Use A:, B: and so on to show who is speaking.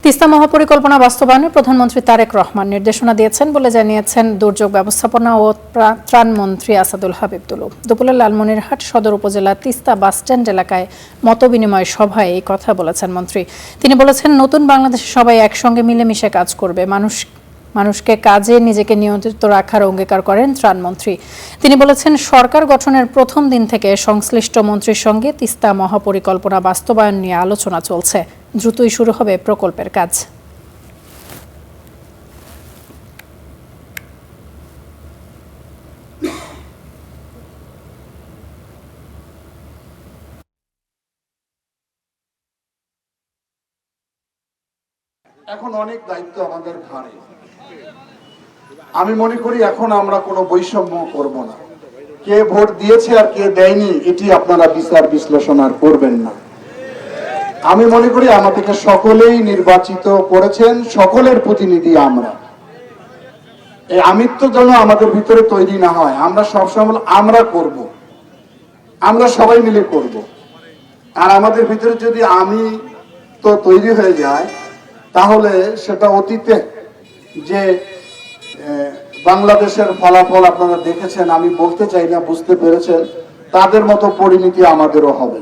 A: তিস্তা মহাপরিকল্পনা বাস্তবায়নে প্রধানমন্ত্রী তারেক রহমান নির্দেশনা দিয়েছেন বলে জানিয়েছেন দুর্যোগ ব্যবস্থাপনা ও ত্রাণমন্ত্রী আসাদুল হাবিব দুলু। দুপুরে লালমনিরহাট সদর উপজেলা তিস্তা বাসস্ট্যান্ড এলাকায় মতবিনিময় সভায় এই কথা বলেছেন মন্ত্রী। তিনি বলেছেন, নতুন বাংলাদেশে সবাই একসঙ্গে মিলেমিশে কাজ করবে। মানুষকে কাজে নিজেকে নিয়োজিত রাখার অঙ্গীকার করেন ত্রাণমন্ত্রী। তিনি বলেছেন, সরকার গঠনের প্রথম দিন থেকে সংশ্লিষ্ট মন্ত্রীর সঙ্গে তিস্তা মহাপরিকল্পনা বাস্তবায়ন নিয়ে আলোচনা চলছে। দ্রুতই শুরু হবে প্রকল্পের কাজ।
B: এখন অনেক দায়িত্ব আমাদের ঘাড়ে। আমি মনে করি এখন আমরা কোনো বৈষম্য করব না। কে ভোট দিয়েছে আর কে দেয়নি এটি আপনারা বিচার বিশ্লেষণ আর করবেন না। আমি মনে করি আমাদেরকে সকলেই নির্বাচিত করেছেন, সকলের প্রতিনিধি আমরা। এই আমিত্ব যেন আমাদের ভিতরে তৈরি না হয়। আমরা সবসময় আমরা করব, আমরা সবাই মিলে করব। আর আমাদের ভিতরে যদি আমি তো তৈরি হয়ে যায়, তাহলে সেটা অতীতে যে বাংলাদেশের ফলাফল আপনারা দেখেছেন, আমি বলতে চাই না, বুঝতে পেরেছেন, তাদের মতো পরিণতি আমাদেরও হবে।